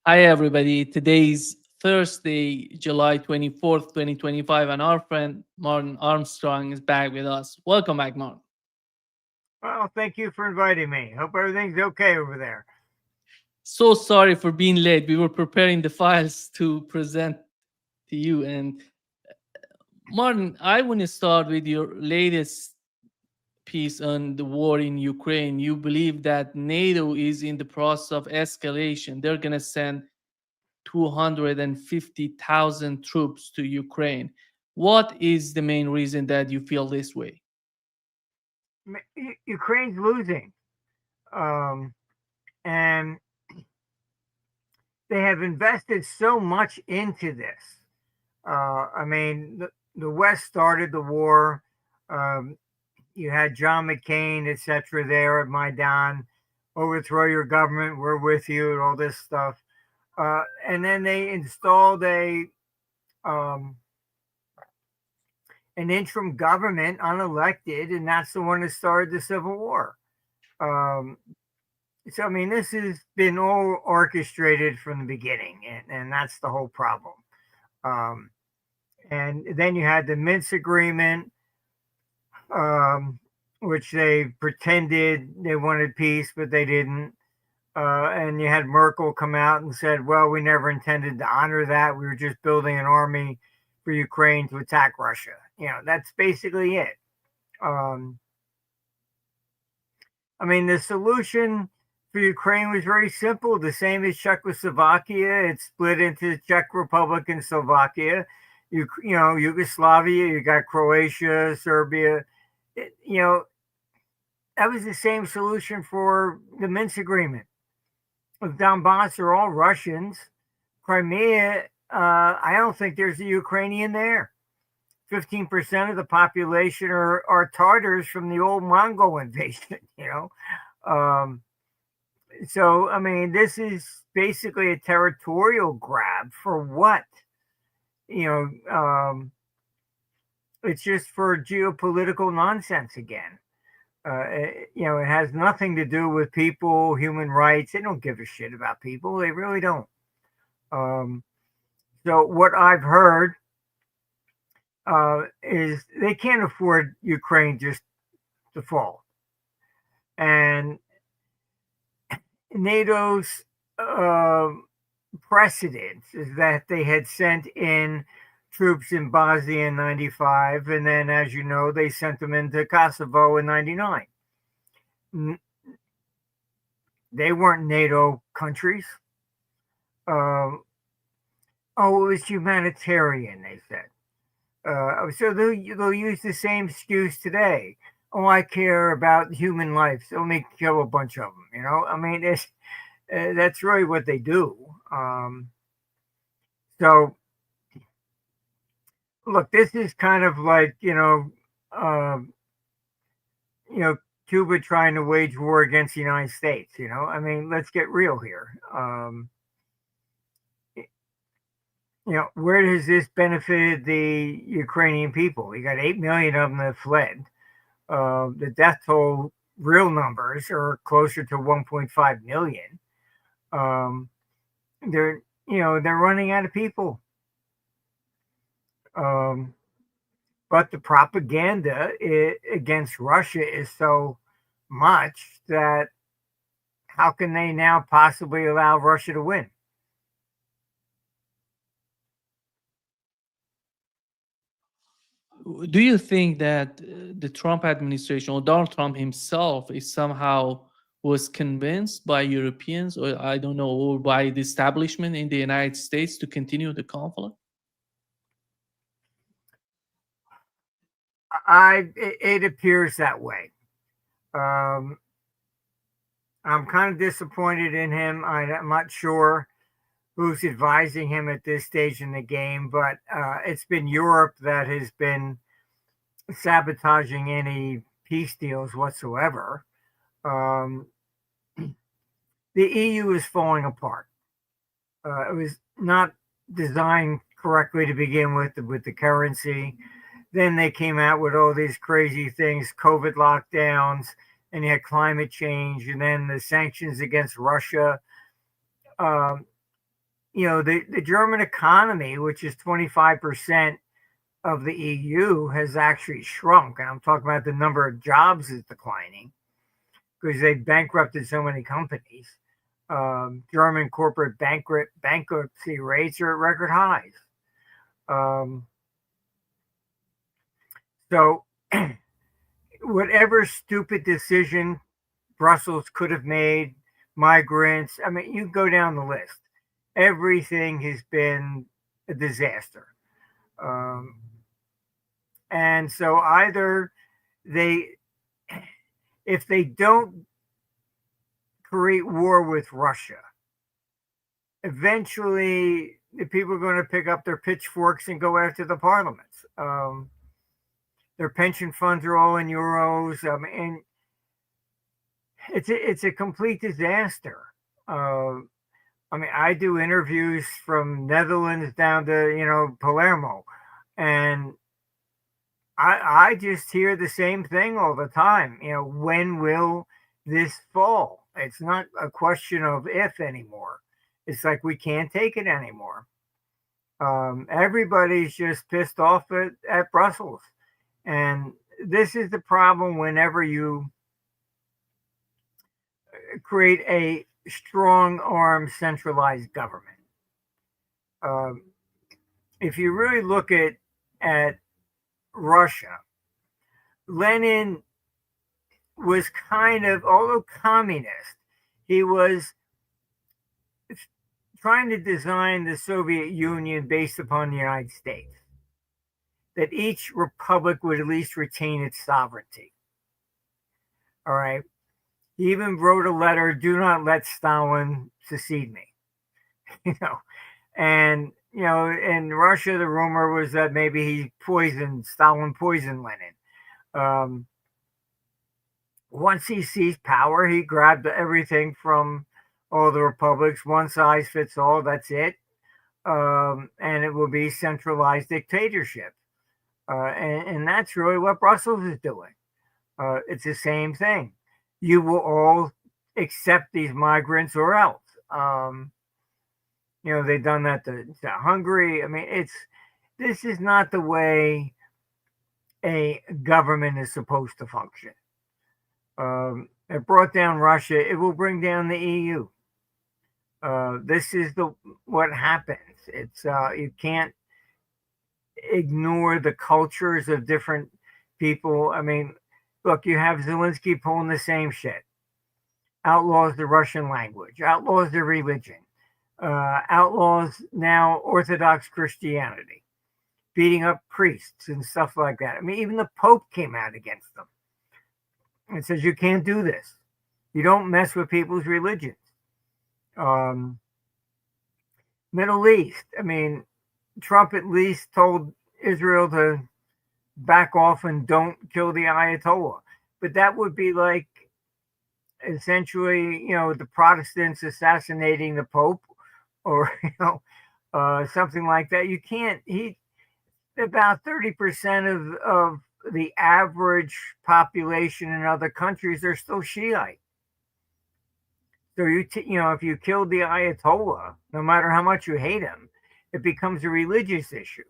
Hi, everybody. Today's Thursday, July 24th, 2025, and our friend Martin Armstrong is back with us. Welcome back, Martin. Well, thank you for inviting me. Hope everything's okay over there. So sorry for being late. We were preparing the files to present to you. And Martin, I want to start with your latest piece on the war in Ukraine. You believe that NATO is in the process of escalation. They're going to send 250,000 troops to Ukraine. What is the main reason that you feel this way? Ukraine's losing, um, and they have invested so much into this. I mean, the West started the war. Um, you had John McCain, etc., there at Maidan, overthrow your government, we're with you, and all this stuff. And then they installed um, an interim government, unelected, and that's the one that started the Civil War. Um, so, I mean, this has been all orchestrated from the beginning, and that's the whole problem. Um, and then you had the Minsk Agreement, um, which they pretended they wanted peace, but they didn't. And you had Merkel come out and said, well, we never intended to honor that. We were just building an army for Ukraine to attack Russia. That's basically it. Um, I mean, the solution for Ukraine was very simple, the same as Czechoslovakia. It split into Czech Republic and Slovakia. Yugoslavia, you got Croatia, Serbia. You know, that was the same solution for the Minsk Agreement. The Donbass are all Russians. Crimea, I don't think there's a Ukrainian there. 15% of the population are Tartars from the old Mongol invasion, Um, so, I mean, this is basically a territorial grab for what? You know, um, it's just for geopolitical nonsense again. It has nothing to do with people, human rights. They don't give a shit about people. They really don't. Um, so, what I've heard is they can't afford Ukraine just to fall. And NATO's uh, precedent is that they had sent in troops in Bosnia in 95, and then, as you know, they sent them into Kosovo in 99. They weren't NATO countries. Um, oh, it was humanitarian, they said. So they'll use the same excuse today. Oh, I care about human life, so let me kill a bunch of them. I mean, that's really what they do. So look, this is kind of like um, you know, Cuba trying to wage war against the United States. I mean, let's get real here. Where has this benefited the Ukrainian people? You got 8 million of them that fled. The death toll, real numbers, are closer to 1.5 million. Um, they're running out of people. Um, but the propaganda against Russia is so much that how can they now possibly allow Russia to win? Do you think that the Trump administration or Donald Trump himself is somehow was convinced by Europeans or I don't know, or by the establishment in the United States to continue the conflict? It appears that way. Um, I'm kind of disappointed in him. I'm not sure who's advising him at this stage in the game, but it's been Europe that has been sabotaging any peace deals whatsoever. Um, the EU is falling apart. It was not designed correctly to begin with the currency. Then they came out with all these crazy things, COVID lockdowns, and you had climate change, and then the sanctions against Russia. Um, the German economy, which is 25% of the EU, has actually shrunk. And I'm talking about the number of jobs is declining because they bankrupted so many companies. German corporate bankruptcy rates are at record highs. Um, so, whatever stupid decision Brussels could have made, migrants, I mean, you go down the list. Everything has been a disaster. Um, and so either they, if they don't create war with Russia, eventually the people are going to pick up their pitchforks and go after the parliaments. Their pension funds are all in euros, and it's a complete disaster. I mean, I do interviews from Netherlands down to Palermo, and I just hear the same thing all the time. When will this fall? It's not a question of if anymore. It's like we can't take it anymore. Everybody's just pissed off at Brussels, and this is the problem whenever you create a strong arm centralized government. Um, if you really look at Russia, Lenin was kind of, although communist, he was trying to design the Soviet Union based upon the United States, that each republic would at least retain its sovereignty. All right. He even wrote a letter, do not let Stalin secede me. And in Russia, the rumor was that maybe Stalin poisoned Lenin. Once he seized power, he grabbed everything from all the republics, one size fits all, that's it. And it will be centralized dictatorship. And that's really what Brussels is doing. It's the same thing. You will all accept these migrants or else. They've done that to Hungary. I mean, this is not the way a government is supposed to function. It brought down Russia. It will bring down the EU. This is what happens. It's you can't ignore the cultures of different people. I mean, look, you have Zelensky pulling the same shit. Outlaws the Russian language, outlaws the religion, outlaws now Orthodox Christianity, beating up priests and stuff like that. I mean, even the Pope came out against them and says, you can't do this. You don't mess with people's religions. Middle East, I mean, Trump at least told Israel to back off and don't kill the Ayatollah. But that would be like essentially, the Protestants assassinating the Pope or, something like that. You can't, about 30% of the average population in other countries are still Shiite. So if you killed the Ayatollah, no matter how much you hate him, it becomes a religious issue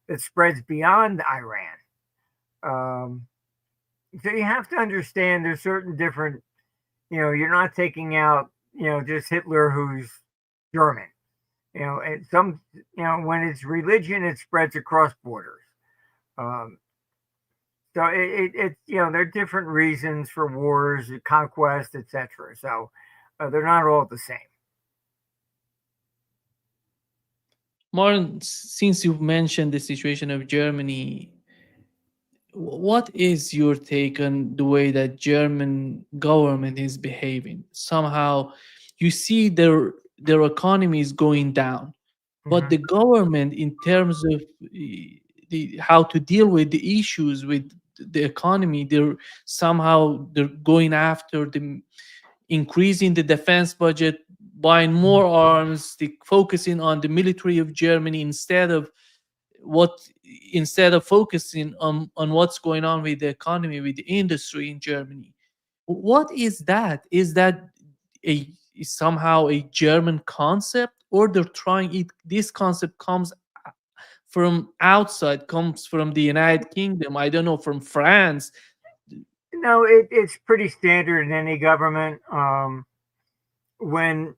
that spreads beyond Iran. So you have to understand there's certain different, you're not taking out, just Hitler who's German. And when it's religion, it spreads across borders. So there are different reasons for wars, conquest, etc. So they're not all the same. Martin, since you've mentioned the situation of Germany, what is your take on the way that German government is behaving? Somehow, you see their economy is going down, but the government, in terms of how to deal with the issues with the economy, they're going after the increasing the defense budget, buying more arms, focusing on the military of Germany what instead of focusing on what's going on with the economy, with the industry in Germany. What is that? Is that a somehow a German concept, or they're trying it? This concept comes from outside, comes from the United Kingdom, I don't know, from France. No, it's pretty standard in any government. When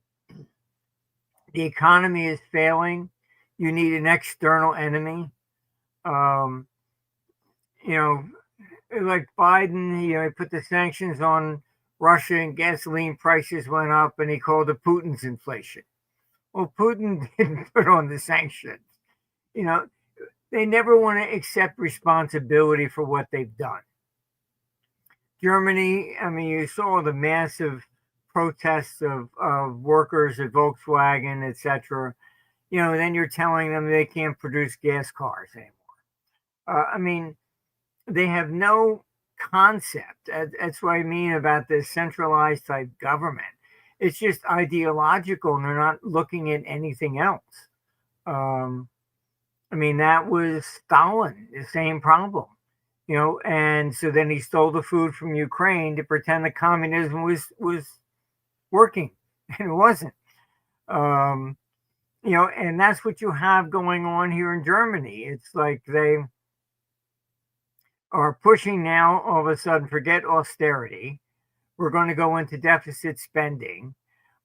the economy is failing, you need an external enemy. Um, you know, like Biden, he put the sanctions on Russia and gasoline prices went up, and he called it Putin's inflation. Well, Putin didn't put on the sanctions. They never want to accept responsibility for what they've done. Germany, I mean, you saw the massive protests of workers at Volkswagen, etc. Then you're telling them they can't produce gas cars anymore. I mean, they have no concept. That's what I mean about this centralized type government. It's just ideological, and they're not looking at anything else. I mean, that was Stalin, the same problem. And so then he stole the food from Ukraine to pretend that communism was working, and it wasn't. And that's what you have going on here in Germany. It's like they are pushing now, all of a sudden, forget austerity. We're going to go into deficit spending.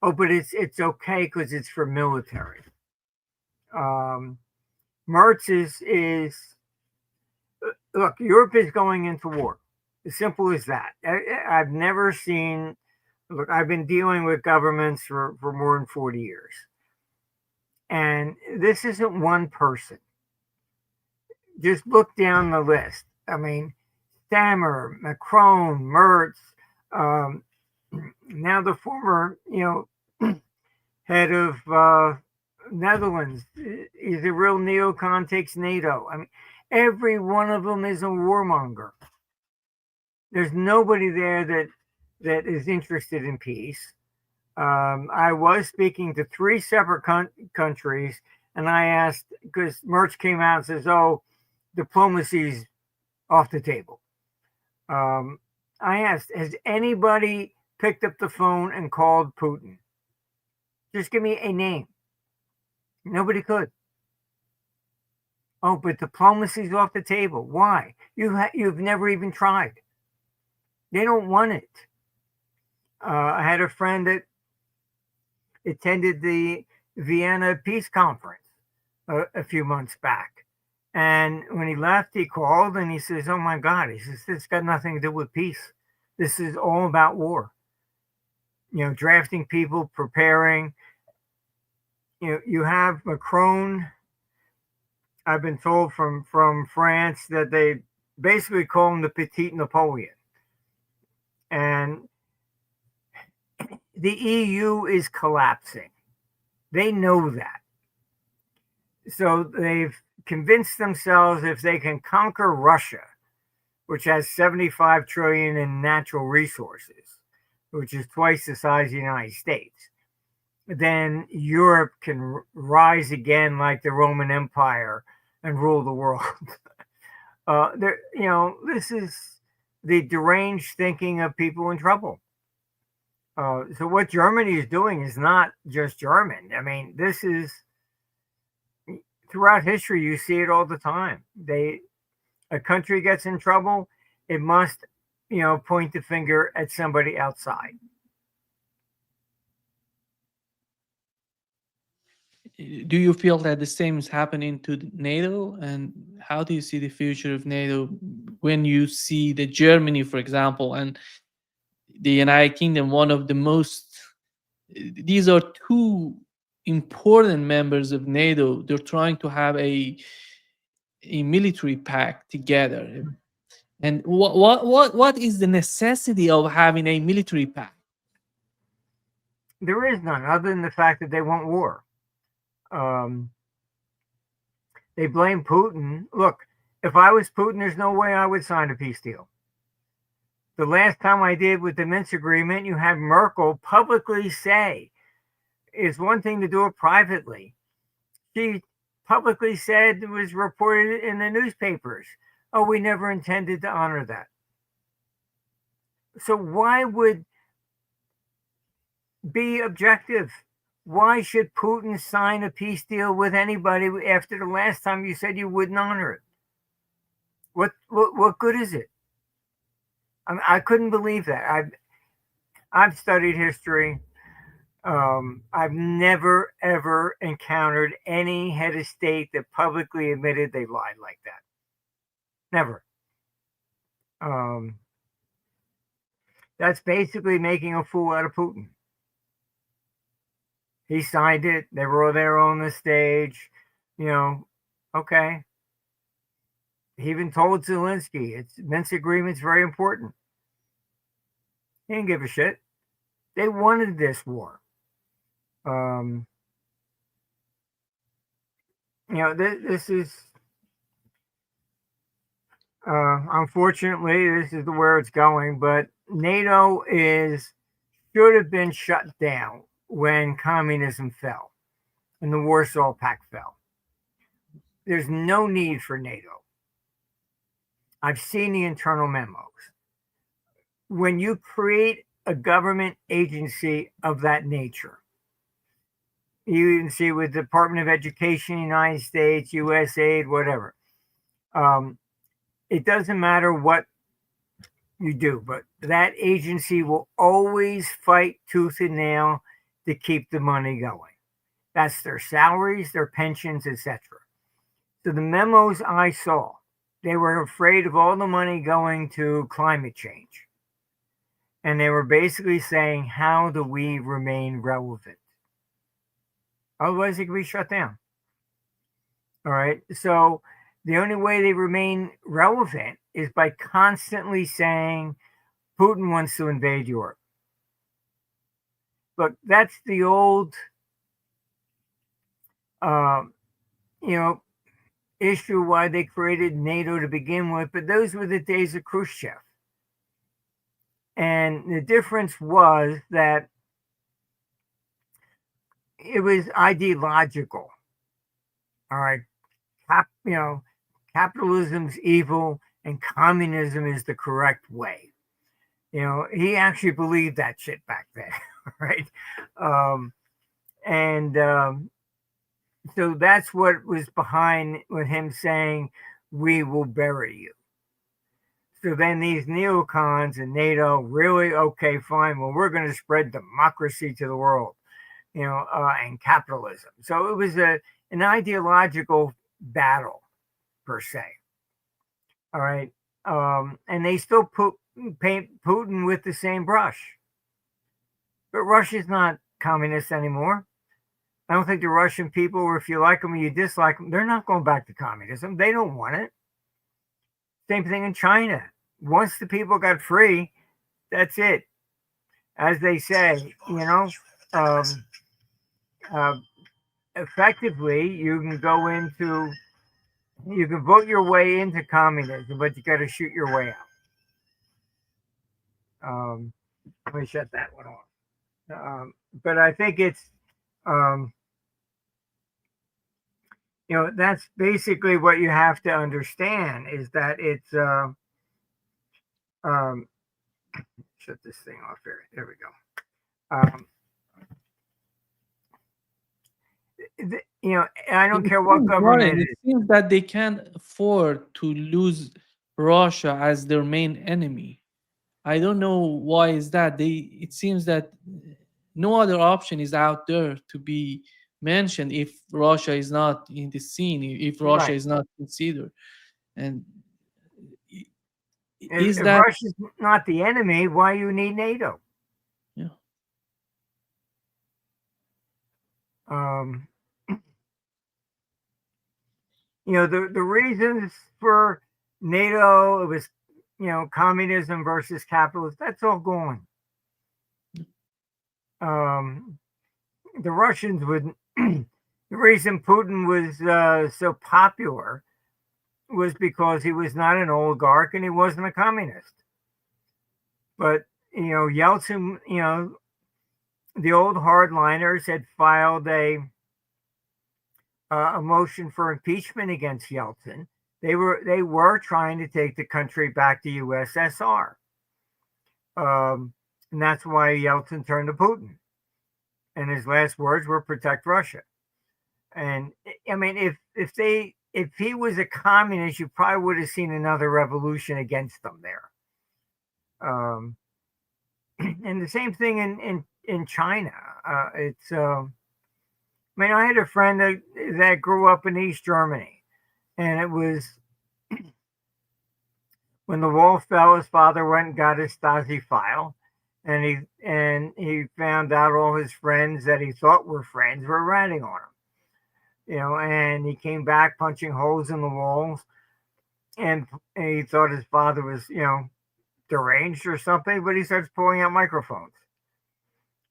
Oh, but it's okay because it's for military. Merz is look, Europe is going into war. As simple as that. I've never seen, look, I've been dealing with governments for more than 40 years. And this isn't one person. Just look down the list. I mean, Stammer, Macron, Merz, now the former, head of Netherlands, is a real neocon, takes NATO. I mean, every one of them is a warmonger. There's nobody there that is interested in peace. I was speaking to 3 separate countries, and I asked, because Merz came out and says, oh, diplomacy's off the table. I asked, has anybody picked up the phone and called Putin? Just give me a name. Nobody could. Oh, but diplomacy's off the table. Why? You've never even tried. They don't want it. I had a friend that attended the Vienna Peace Conference a few months back. And when he left, he called and he says, oh my God, he says, this got nothing to do with peace. This is all about war. Drafting people, preparing. You have Macron. I've been told from France that they basically call him the Petit Napoleon. And the EU is collapsing. They know that. So they've convinced themselves if they can conquer Russia, which has 75 trillion in natural resources, which is twice the size of the United States, then Europe can rise again like the Roman Empire and rule the world. This is the deranged thinking of people in trouble. So what Germany is doing is not just German. I mean, this is throughout history. You see it all the time. A country gets in trouble, it must, point the finger at somebody outside. Do you feel that the same is happening to NATO? And how do you see the future of NATO when you see that Germany, for example, and the United Kingdom, one of the most, these are 2 important members of NATO. They're trying to have a military pact together. And what is the necessity of having a military pact? There is none, other than the fact that they want war. They blame Putin. Look, if I was Putin, there's no way I would sign a peace deal. The last time I did with the Minsk agreement, you had Merkel publicly say, it's one thing to do it privately. She publicly said, it was reported in the newspapers, oh, we never intended to honor that. So why would be objective? Why should Putin sign a peace deal with anybody after the last time you said you wouldn't honor it? What good is it? I couldn't believe that. I've studied history. I've never ever encountered any head of state that publicly admitted they lied like that. Never. That's basically making a fool out of Putin. He signed it. They were there on the stage. Okay. He even told Zelensky, Minsk agreement's very important. He didn't give a shit. They wanted this war. This is, unfortunately, this is where it's going, but NATO should have been shut down when communism fell and the Warsaw Pact fell. There's no need for NATO. I've seen the internal memos. When you create a government agency of that nature, you can see with the Department of Education, United States, USAID, whatever. It doesn't matter what you do, but that agency will always fight tooth and nail to keep the money going. That's their salaries, their pensions, etc. So the memos I saw, they were afraid of all the money going to climate change. And they were basically saying, how do we remain relevant? Otherwise, it could be shut down. All right. So the only way they remain relevant is by constantly saying Putin wants to invade Europe. Look, that's the old, issue why they created NATO to begin with. But those were the days of Khrushchev. And the difference was that it was ideological. All right. Capitalism's evil and communism is the correct way. He actually believed that shit back then. Right. So that's what was behind with him saying, we will bury you. So then these neocons and NATO really, okay, fine. Well, we're going to spread democracy to the world, and capitalism. So it was an ideological battle per se. All right. And they still paint Putin with the same brush. But Russia's not communist anymore. I don't think the Russian people, or if you like them or you dislike them, they're not going back to communism. They don't want it. Same thing in China. Once the people got free, that's it. As they say, effectively, you can vote your way into communism, but you got to shoot your way out. Let me shut that one off. But I think it's, that's basically what you have to understand is that it's, shut this thing off here. There we go. I don't care what government. It seems that they can't afford to lose Russia as their main enemy. I don't know why is that. It seems that no other option is out there to be mentioned if Russia is not in the scene, if Russia is not considered. And if Russia's not the enemy, why you need NATO? Yeah. The reasons for NATO, it was, communism versus capitalism, that's all gone. The Russians would, the reason Putin was so popular was because he was not an oligarch and he wasn't a communist. But, Yeltsin, the old hardliners had filed a motion for impeachment against Yeltsin. They were trying to take the country back to USSR. And that's why Yeltsin turned to Putin. and his last words were "protect Russia." And I mean, if he was a communist, you probably would have seen another revolution against them there. And the same thing in China. It's I mean, I had a friend that grew up in East Germany, and it was when the wall fell. His father went and got his Stasi file, and he found out all his friends that he thought were friends were ratting on him. And he came back punching holes in the walls, and he thought his father was deranged or something, but he starts pulling out microphones.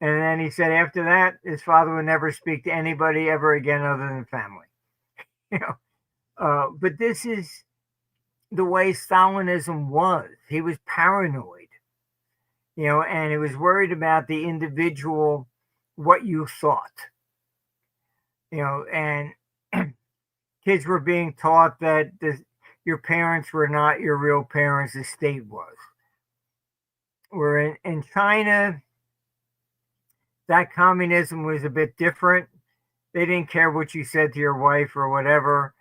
And then he said after that, his father would never speak to anybody ever again other than family. But this is the way Stalinism was. He was paranoid, and he was worried about the individual, what you thought, and kids were being taught that your parents were not your real parents, the state was. Where in China, that communism was a bit different. They didn't care what you said to your wife or whatever,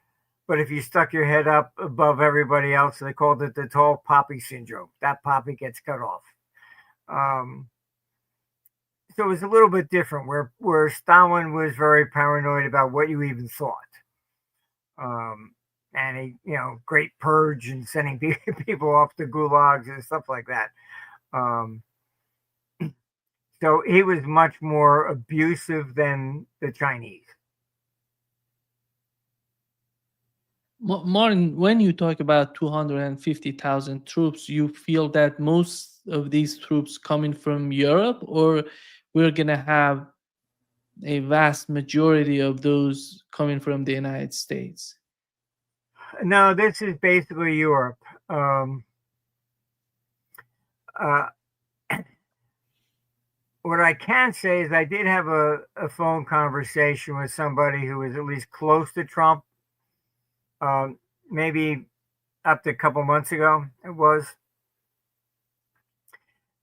but if you stuck your head up above everybody else, they called it the tall poppy syndrome. That poppy gets cut off. So it was a little bit different, where Stalin was very paranoid about what you even thought. And he, great purge and sending people off to gulags and stuff like that. So he was much more abusive than the Chinese. Martin, when you talk about 250,000 troops, you feel that most of these troops coming from Europe, or we're going to have a vast majority of those coming from the United States? No, this is basically Europe. What I can say is I did have a phone conversation with somebody who was at least close to Trump, maybe up to a couple months ago it was.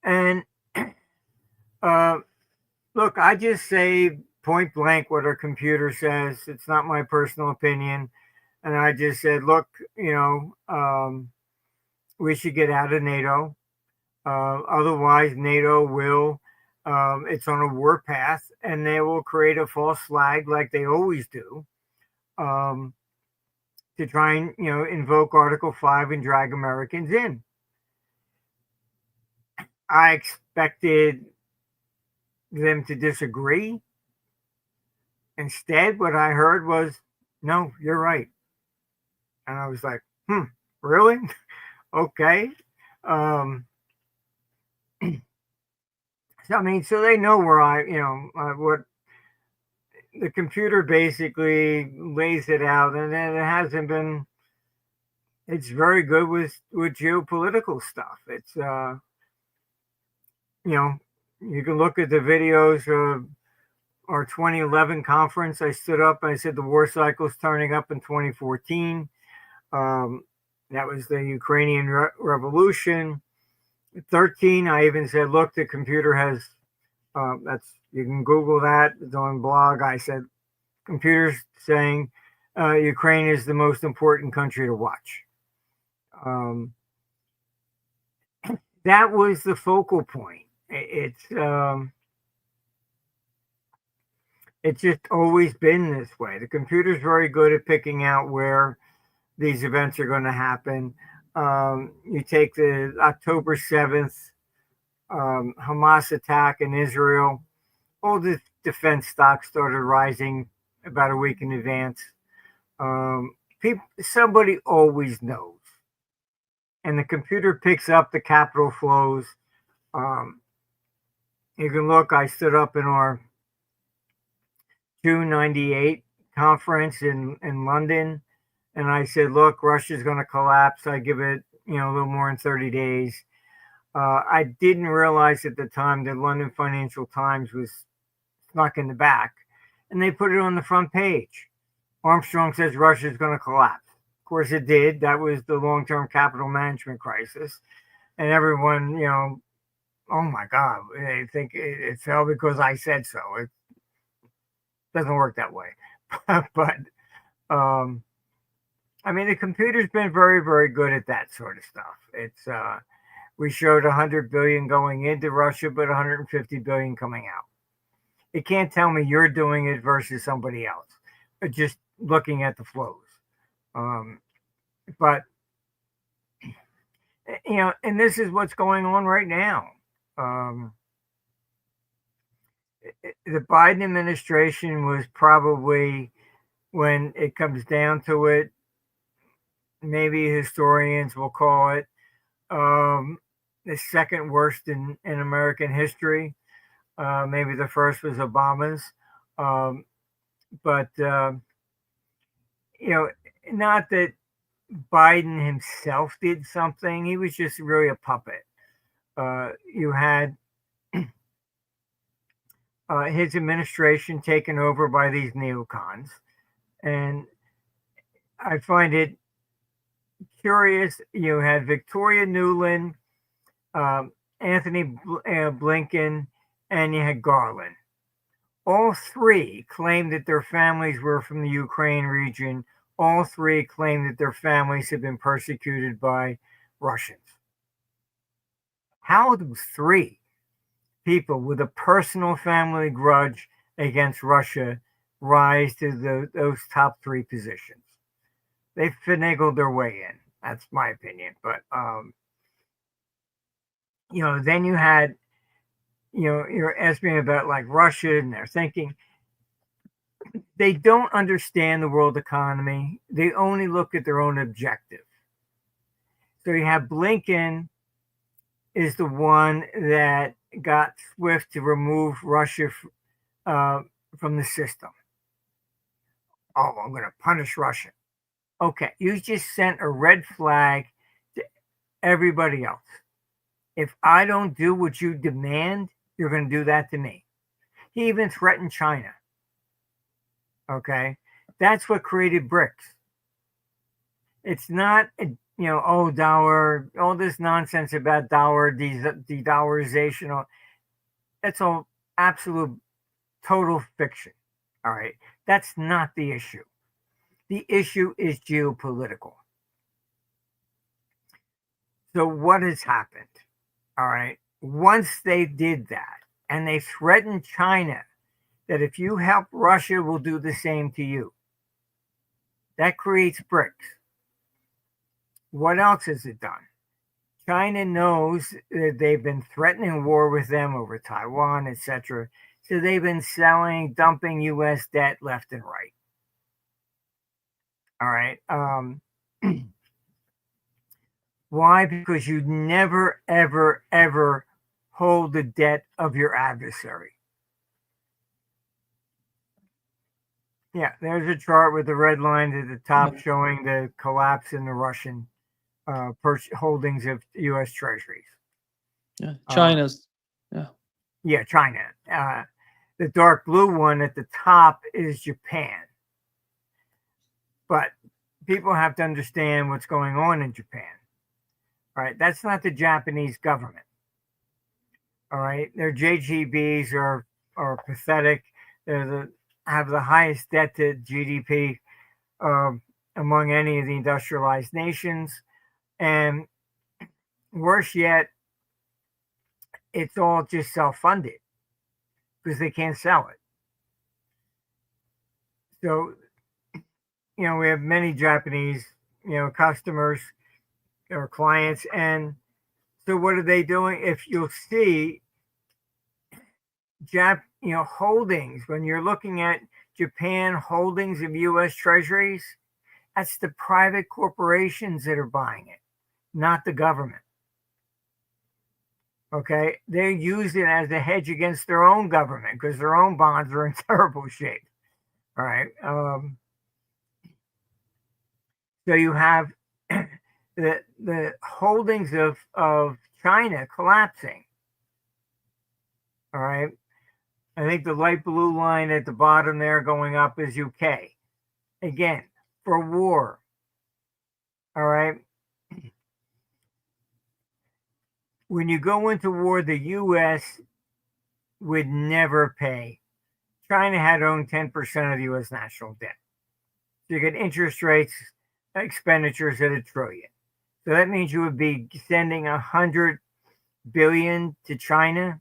And look, I just say point blank what our computer says. It's not my personal opinion. And I just said, look, we should get out of NATO. Otherwise, NATO will, it's on a war path, and they will create a false flag like they always do, to try and, invoke Article 5 and drag Americans in. I expected them to disagree. Instead, what I heard was, no, you're right. And I was like, really? Okay. So, I mean, so they know where what the computer basically lays it out, and then it hasn't been, it's very good with geopolitical stuff. It's, you can look at the videos of our 2011 conference. I stood up and I said the war cycle is turning up in 2014. That was the Ukrainian revolution. 13, I even said, look, the computer has, you can Google that. It's on blog. I said, computers saying Ukraine is the most important country to watch. That was the focal point. It's just always been this way. The computer's very good at picking out where these events are going to happen. You take the October 7th Hamas attack in Israel, all the defense stocks started rising about a week in advance. Somebody always knows. And the computer picks up the capital flows. You can look, I stood up in our June 98 conference in London, and I said, look, Russia's going to collapse. I give it, a little more than 30 days. I didn't realize at the time that London Financial Times was snuck in the back, and they put it on the front page. Armstrong says Russia's going to collapse. Of course it did. That was the long-term capital management crisis. And everyone, oh my God, they think it fell because I said so. Doesn't work that way. But I mean, the computer's been very, very good at that sort of stuff. It's we showed 100 billion going into Russia, but 150 billion coming out. It can't tell me you're doing it versus somebody else. Just looking at the flows. But and this is what's going on right now. The Biden administration was probably, when it comes down to it, maybe historians will call it the second worst in American history. Maybe the first was Obama's. But, not that Biden himself did something. He was just really a puppet. You had his administration taken over by these neocons. And I find it curious. You had Victoria Nuland, Anthony Blinken, and you had Garland. All three claimed that their families were from the Ukraine region. All three claimed that their families had been persecuted by Russians. How do three people with a personal family grudge against Russia rise to those top three positions? They finagled their way in. That's my opinion. But, then you had, you're asking about like Russia, and they're thinking they don't understand the world economy. They only look at their own objective. So you have Blinken is the one that got Swift to remove Russia from the system. Oh, I'm going to punish Russia. Okay, you just sent a red flag to everybody else. If I don't do what you demand, you're going to do that to me. He even threatened China. Okay, that's what created BRICS. It's not, dower, all this nonsense about dower, de-dollarization. That's all absolute, total fiction. All right, that's not the issue. The issue is geopolitical. So what has happened? All right, once they did that, and they threatened China that if you help Russia, we'll do the same to you. That creates BRICS. What else has it done? China knows that they've been threatening war with them over Taiwan, etc. So they've been dumping U.S. debt left and right. All right. Why? Because you never, ever, ever hold the debt of your adversary. Yeah, there's a chart with the red line at the top showing the collapse in the Russian holdings of U.S. treasuries. Yeah, China's. Yeah, China. The dark blue one at the top is Japan. But people have to understand what's going on in Japan. All right, that's not the Japanese government. All right, their JGBs are pathetic. Have the highest debt to GDP among any of the industrialized nations. And worse yet, it's all just self-funded because they can't sell it. So, we have many Japanese, customers or clients. And so what are they doing? If you'll see, holdings, when you're looking at Japan holdings of U.S. treasuries, that's the private corporations that are buying it, not the government. Okay, they use it as a hedge against their own government because their own bonds are in terrible shape. All right. So you have the holdings of China collapsing. All right. I think the light blue line at the bottom there going up is UK. Again, for war. All right. When you go into war, the U.S. would never pay China had owned 10% of the U.S. national debt. So you get interest rates, expenditures at $1 trillion. So that means you would be sending $100 billion to China,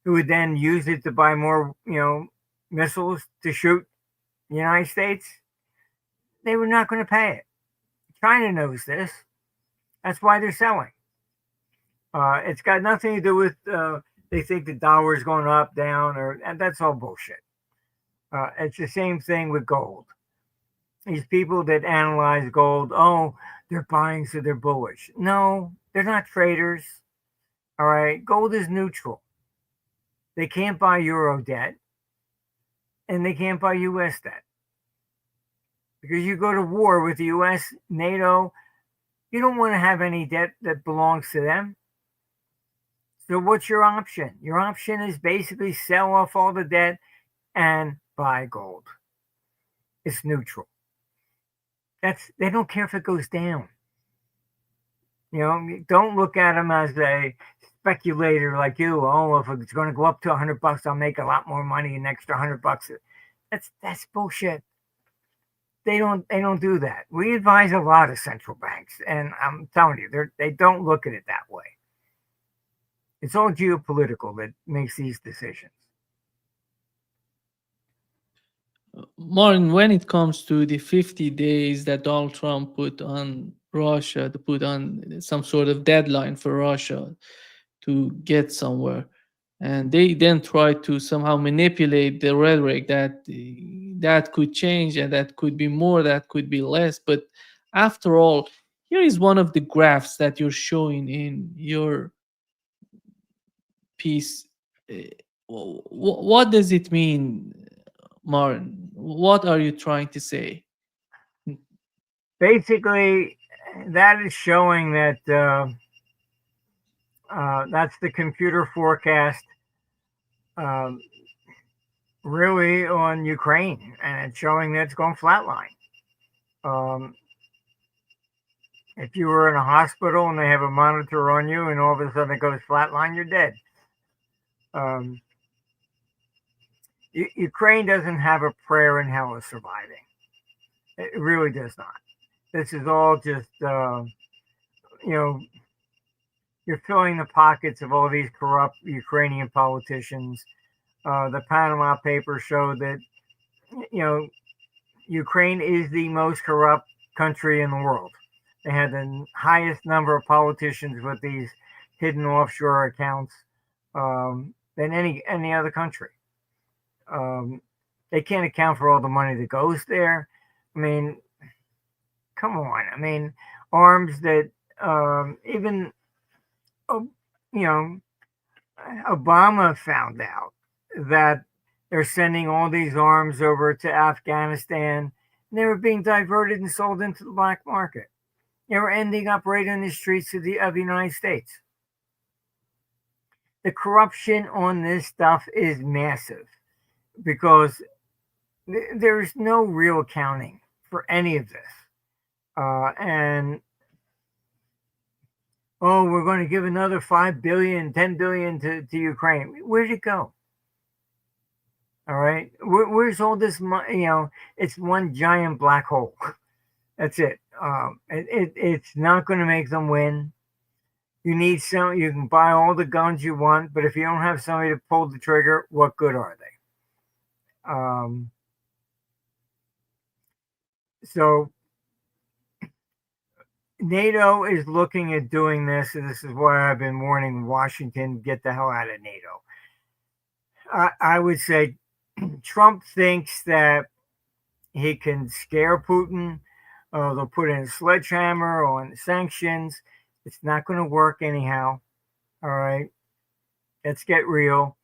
who would then use it to buy more, missiles to shoot the United States. They were not going to pay it. China knows this. That's why they're selling. It's got nothing to do with they think the dollar is going up, down, and that's all bullshit. It's the same thing with gold. These people that analyze gold, they're buying so they're bullish. No, they're not traders. All right, gold is neutral. They can't buy euro debt, and they can't buy U.S. debt. Because you go to war with the U.S., NATO, you don't want to have any debt that belongs to them. So what's your option? Your option is basically sell off all the debt and buy gold. It's neutral. They don't care if it goes down. Don't look at them as a speculator like you. If it's going to go up to $100, I'll make a lot more money, an extra $100. That's bullshit. They don't do that. We advise a lot of central banks, and I'm telling you, they don't look at it that way. It's all geopolitical that makes these decisions. Martin, when it comes to the 50 days that Donald Trump put on Russia, to put on some sort of deadline for Russia to get somewhere, and they then try to somehow manipulate the rhetoric that could change and that could be more, that could be less. But after all, here is one of the graphs that you're showing in your piece. What does it mean, Martin? What are you trying to say? Basically, that is showing that that's the computer forecast really on Ukraine, and it's showing that it's going flatline. If you were in a hospital and they have a monitor on you and all of a sudden it goes flatline, you're dead. Ukraine doesn't have a prayer in hell of surviving. It really does not. This is all just, you're filling the pockets of all these corrupt Ukrainian politicians. The Panama Papers showed that, Ukraine is the most corrupt country in the world. They had the highest number of politicians with these hidden offshore accounts than any other country. They can't account for all the money that goes there. I mean, come on. Arms that even, Obama found out that they're sending all these arms over to Afghanistan, and they were being diverted and sold into the black market. They were ending up right in the streets of the United States. The corruption on this stuff is massive because there's no real accounting for any of this. We're going to give another $5 billion, $10 billion to Ukraine. Where'd it go? All right. Where's all this money? It's one giant black hole. That's it. It's not going to make them win. You can buy all the guns you want, but if you don't have somebody to pull the trigger, what good are they? So NATO is looking at doing this, and this is why I've been warning Washington, get the hell out of NATO. I would say Trump thinks that he can scare Putin. They'll put in a sledgehammer on sanctions. It's not going to work anyhow. All right. Let's get real.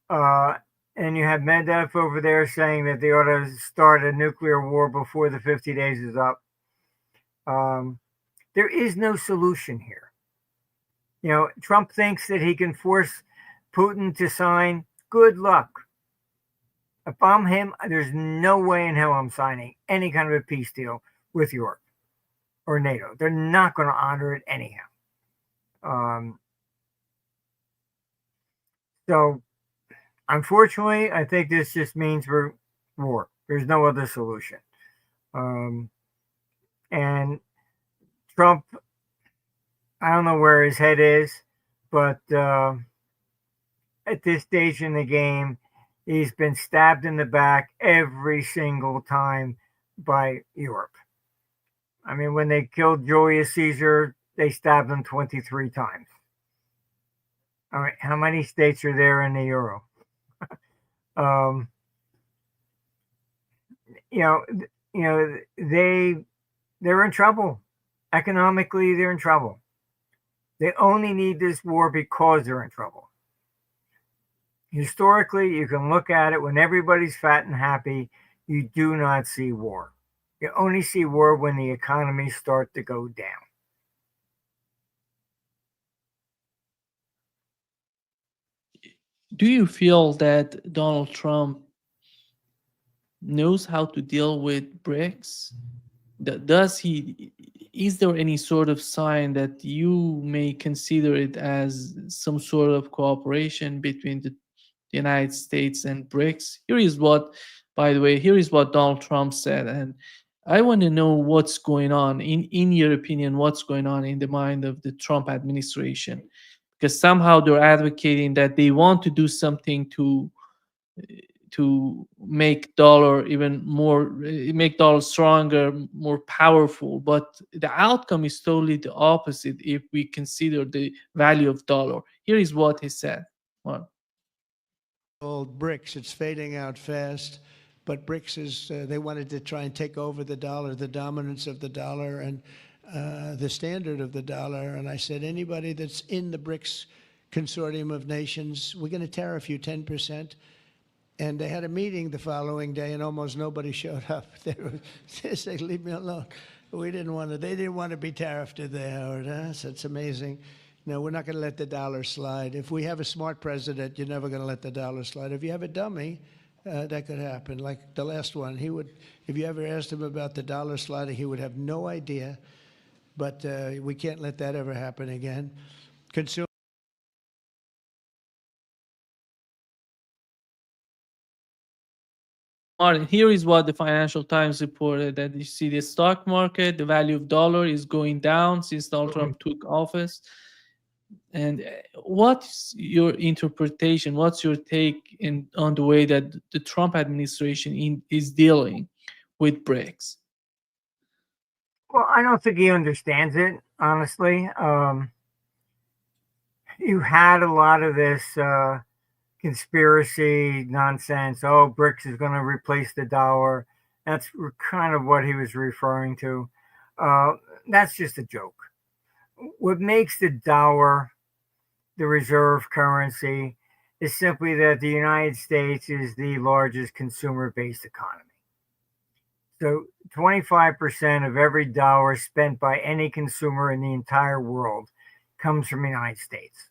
And you have Medvedev over there saying that they ought to start a nuclear war before the 50 days is up. There is no solution here. Trump thinks that he can force Putin to sign. Good luck. If I'm him, there's no way in hell I'm signing any kind of a peace deal with Europe or NATO. They're not going to honor it anyhow. So Unfortunately, I think this just means we're war. There's no other solution. Um, and Trump, I don't know where his head is, but at this stage in the game, he's been stabbed in the back every single time by Europe. I mean, when they killed Julius Caesar, they stabbed him 23 times. All right, how many states are there in the euro? Um, you know, you know, they're in trouble. Economically, they're in trouble. They only need this war because they're in trouble. Historically, you can look at it when everybody's fat and happy, you do not see war. You only see war when the economies start to go down. Do you feel that Donald Trump knows how to deal with BRICS? Does he? Is there any sort of sign that you may consider it as some sort of cooperation between the United States and BRICS? Here is what, by the way, here is what Donald Trump said, and I want to know what's going on in your opinion. What's going on in the mind of the Trump administration? Because somehow they're advocating that they want to do something to make dollar even more, make dollar stronger, more powerful, but the outcome is totally the opposite if we consider the value of dollar. Here is what he said. Well, Old BRICS, it's fading out fast, but BRICS is, they wanted to try and take over the dollar, the dominance of the dollar and the standard of the dollar. And I said, anybody that's in the BRICS consortium of nations, we're going to tariff you 10%. And they had a meeting the following day, and almost nobody showed up. They said, leave me alone. They didn't want to be tariffed there. So it's amazing. No, we're not going to let the dollar slide. If we have a smart president, you're never going to let the dollar slide. If you have a dummy, that could happen. Like the last one, he would, if you ever asked him about the dollar sliding, he would have no idea. But we can't let that ever happen again. Martin, here is what the Financial Times reported, that you see the stock market, the value of dollar is going down since Donald Trump took office. And what's your interpretation? What's your take on the way that the Trump administration is dealing with BRICS? Well, I don't think he understands it, honestly. You had a lot of this conspiracy nonsense. Oh, BRICS is going to replace the dollar. That's kind of what he was referring to. That's just a joke. What makes the dollar the reserve currency is simply that the United States is the largest consumer-based economy. So 25% of every dollar spent by any consumer in the entire world comes from the United States.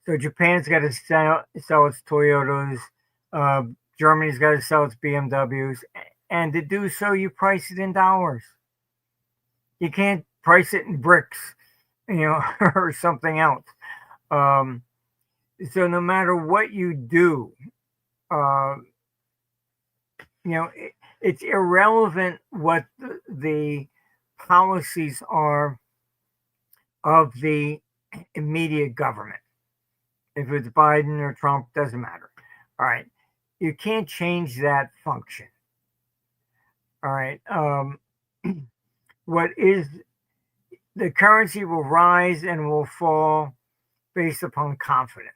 So Japan's got to sell its Toyotas. Germany's got to sell its BMWs. And to do so, you price it in dollars. You can't price it in bricks, or something else. So no matter what you do, it's irrelevant what the policies are of the immediate government. If it's Biden or Trump, doesn't matter. All right. You can't change that function. All right. What is the currency will rise and will fall based upon confidence.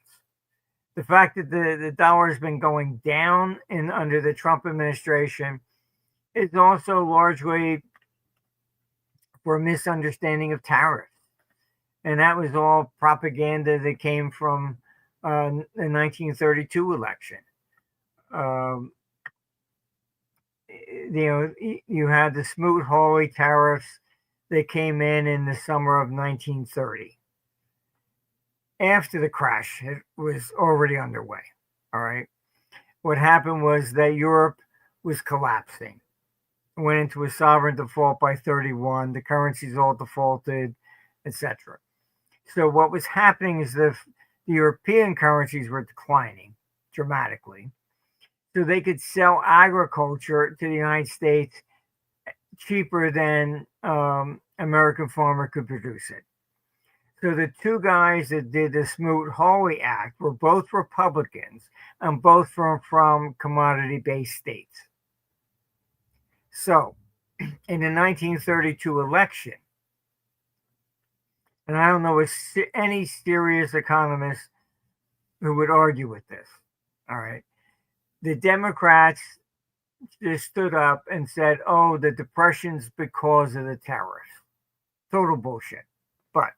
The fact that the dollar has been going down under the Trump administration is also largely for a misunderstanding of tariffs. And that was all propaganda that came from the 1932 election. You had the Smoot-Hawley tariffs that came in the summer of 1930. After the crash, it was already underway. All right. What happened was that Europe was collapsing. It went into a sovereign default by 31. The currencies all defaulted, etc. So what was happening is the European currencies were declining. dramatically. So they could sell agriculture to the United States cheaper than American farmer could produce it. So the two guys that did the Smoot-Hawley Act were both Republicans and both from commodity-based states. So in the 1932 election, and I don't know any serious economist who would argue with this, all right, the Democrats just stood up and said, oh, the depression's because of the tariffs. Total bullshit. But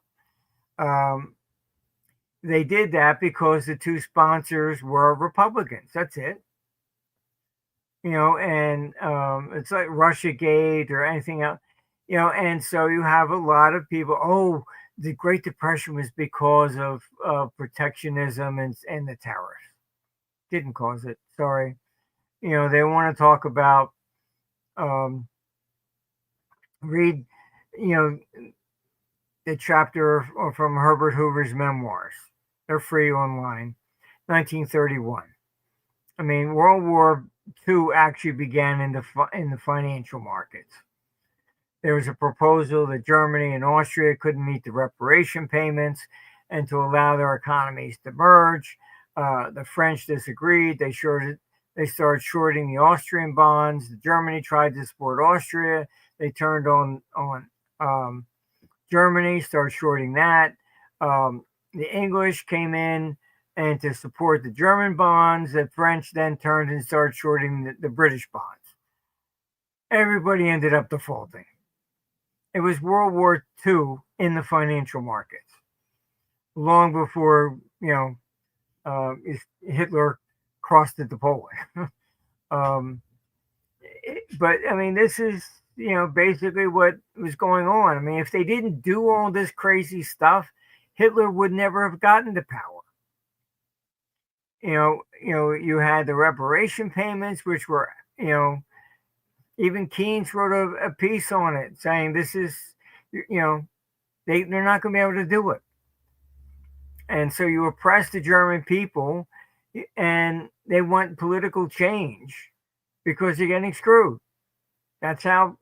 they did that because the two sponsors were Republicans. That's it. And it's like Russiagate or anything else, and so you have a lot of people, oh, the Great Depression was because of protectionism and the tariffs. Didn't cause it. Sorry. They want to talk about, read, the chapter from Herbert Hoover's memoirs. They're free online. 1931. I mean, World War II actually began in the financial markets. There was a proposal that Germany and Austria couldn't meet the reparation payments, and to allow their economies to merge. The French disagreed. They started shorting the Austrian bonds. Germany tried to support Austria. They turned on Germany, started shorting that. The English came in and to support the German bonds. The French then turned and started shorting the British bonds. Everybody ended up defaulting. It was World War II in the financial markets, long before Hitler crossed into Poland. But I mean, this is basically what was going on. I mean, if they didn't do all this crazy stuff, Hitler would never have gotten to power. You had the reparation payments, which were, even Keynes wrote a piece on it saying this is, they're not going to be able to do it. And so you oppress the German people and they want political change because they're getting screwed. That's how,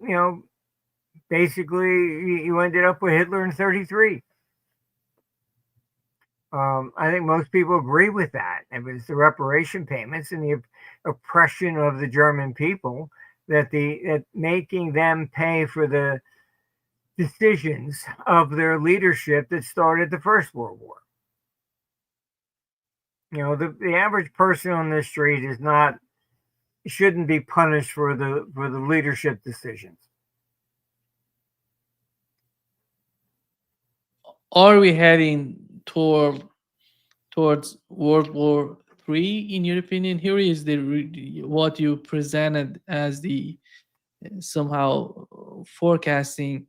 basically you ended up with Hitler in 1933. I think most people agree with that. It was the reparation payments and the oppression of the German people that making them pay for the decisions of their leadership that started the First World War. The average person on the street shouldn't be punished for the leadership decisions. Are we heading towards World War III, in your opinion? Here is what you presented as the somehow forecasting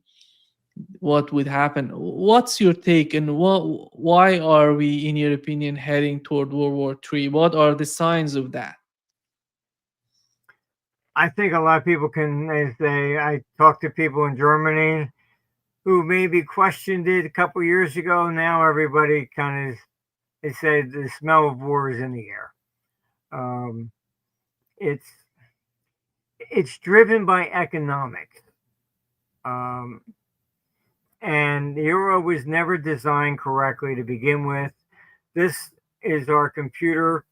what would happen. What's your take, and why are we, in your opinion, heading toward World War III? What are the signs of that? I think a lot of people I talk to people in Germany who maybe questioned it a couple years ago. Now everybody kind of, they said the smell of war is in the air. It's driven by economics. And the euro was never designed correctly to begin with. This is our computer.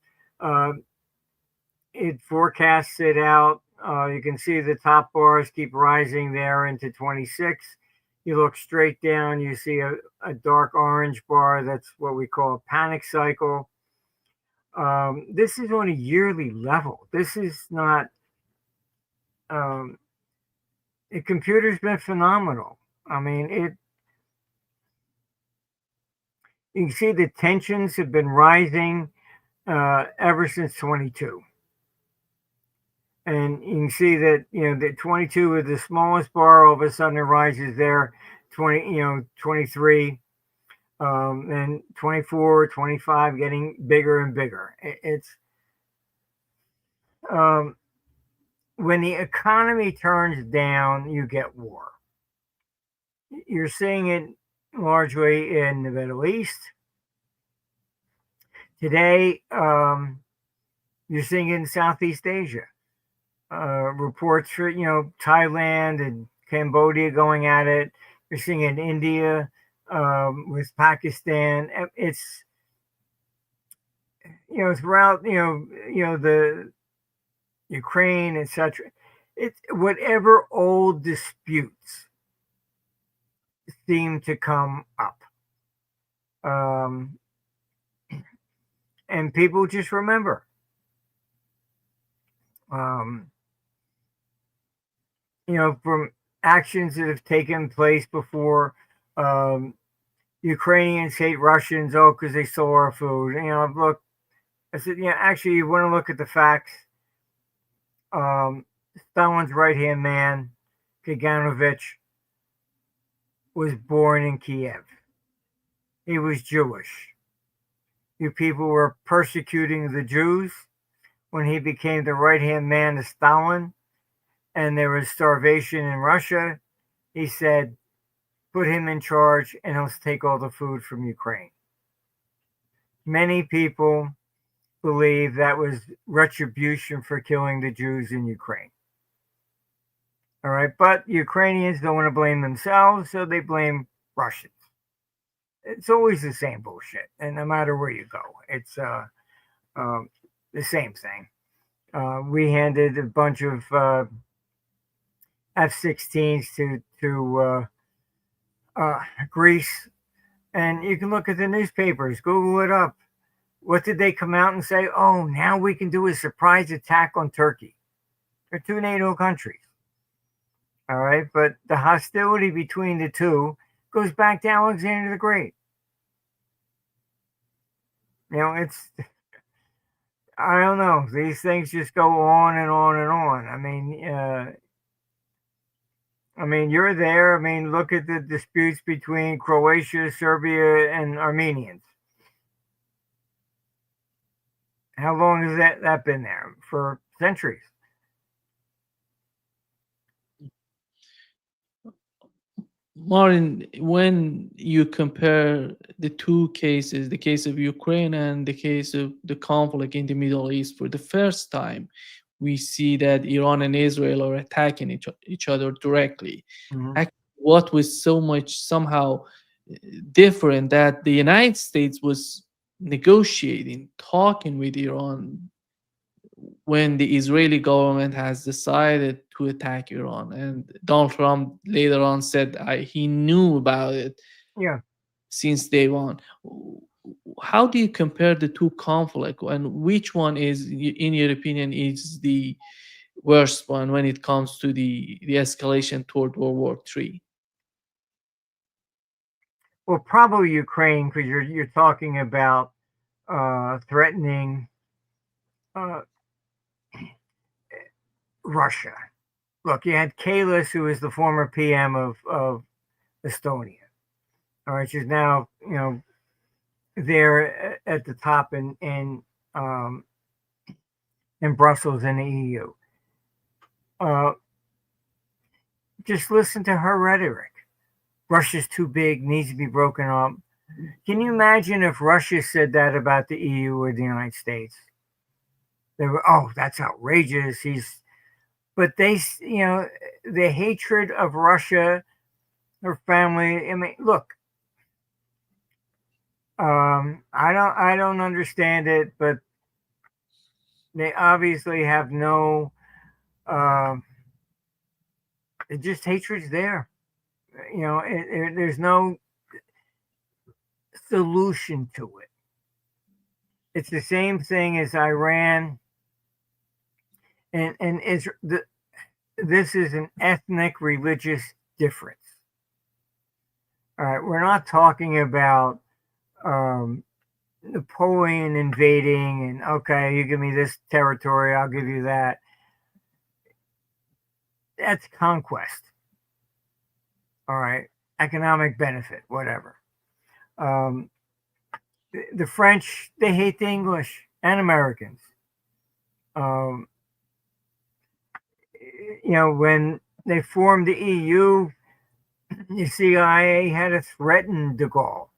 It forecasts it out. You can see the top bars keep rising there into 26. You look straight down, you see a dark orange bar. That's what we call a panic cycle. This is on a yearly level. This is not, the computer's been phenomenal. I mean, you can see the tensions have been rising ever since 22. And you can see that, that 22 is the smallest bar, all of a sudden it rises there, 23, and 24, 25, getting bigger and bigger. It's when the economy turns down, you get war. You're seeing it largely in the Middle East. Today, You're seeing it in Southeast Asia. Reports for Thailand and Cambodia going at it. You're seeing it in India, with Pakistan. It's throughout the Ukraine, etc. It's whatever old disputes seem to come up, and people just remember. From actions that have taken place before. Ukrainians hate Russians, because they stole our food. Look, I said, actually, you want to look at the facts. Stalin's right-hand man, Kaganovich, was born in Kiev. He was Jewish. You people were persecuting the Jews when he became the right-hand man of Stalin, and there was starvation in Russia. He said, put him in charge and he'll take all the food from Ukraine. Many people believe that was retribution for killing the Jews in Ukraine. All right, but Ukrainians don't want to blame themselves, so they blame Russians. It's always the same bullshit, and no matter where you go, it's the same thing. We handed a bunch of F-16s to Greece, and you can look at the newspapers, Google it up. What did they come out and say? Oh, now we can do a surprise attack on Turkey. They're two NATO countries. All right, but the hostility between the two goes back to Alexander the Great. I don't know. These things just go on and on and on. I mean, you're there. Look at the disputes between Croatia, Serbia, and Armenians. How long has that been there? For centuries. Martin, when you compare the two cases, the case of Ukraine and the case of the conflict in the Middle East, for the first time, we see that Iran and Israel are attacking each other directly. Mhm. Actually, what was so much somehow different, that the United States was negotiating, talking with Iran when the Israeli government has decided to attack Iran. And Donald Trump later on said he knew about it Yeah. since day one. How do you compare the two conflicts, and which one is, in your opinion, is the worst one when it comes to the escalation toward World War III? Well, probably Ukraine, because you're talking about threatening Russia. Look, you had Kalis, who is the former PM of Estonia. All right, she's now there at the top in Brussels in the EU. Just listen to her rhetoric. Russia's too big, needs to be broken up. Can you imagine if Russia said that about the EU or the United States? They were, oh, that's outrageous. But they, the hatred of Russia, her family. Look, I don't understand it, but they obviously have no. It just hatred's there. There's no solution to it. It's the same thing as Iran, and this is an ethnic religious difference. All right, we're not talking about Napoleon invading and, okay, you give me this territory, I'll give you that. That's conquest. All right, economic benefit, whatever. The French, they hate the English and Americans. When they formed the EU, the CIA had to threaten de Gaulle.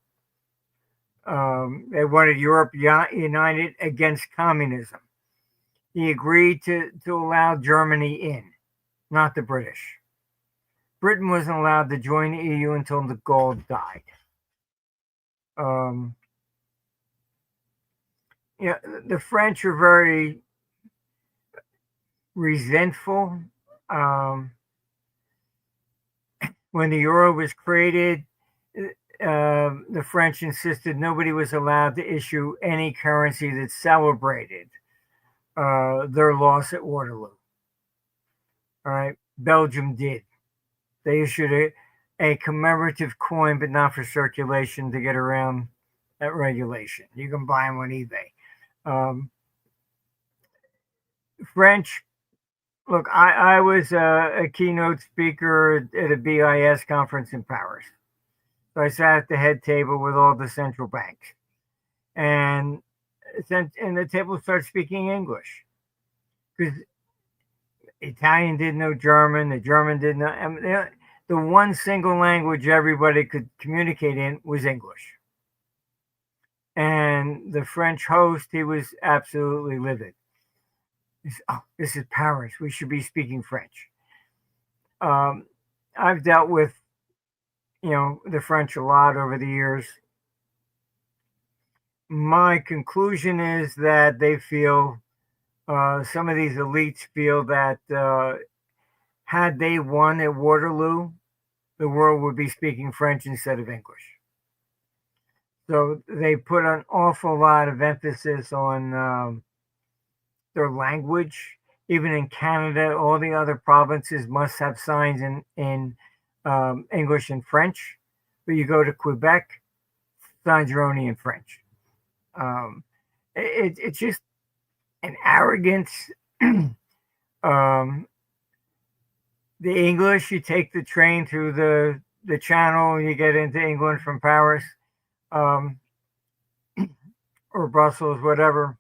They wanted Europe united against communism. he agreed to allow Germany in, not the British. Britain wasn't allowed to join the EU until de Gaulle died. The French are very resentful. When the euro was created, the French insisted nobody was allowed to issue any currency that celebrated their loss at Waterloo. All right, Belgium did. They issued a commemorative coin, but not for circulation, to get around that regulation. You can buy them on eBay. French, look, I was a keynote speaker at a BIS conference in Paris. So I sat at the head table with all the central banks. And the table started speaking English. Because Italian didn't know German, the German didn't know. I mean, the one single language everybody could communicate in was English. And the French host, he was absolutely livid. He said, "Oh, this is Paris. We should be speaking French." I've dealt with, the French a lot over the years. My conclusion is that they feel, some of these elites feel that had they won at Waterloo, the world would be speaking French instead of English. So they put an awful lot of emphasis on their language. Even in Canada, all the other provinces must have signs in English and French. But you go to Quebec, signs are only in French. It's just an arrogance. The English, you take the train through the channel, you get into England from Paris or Brussels, whatever.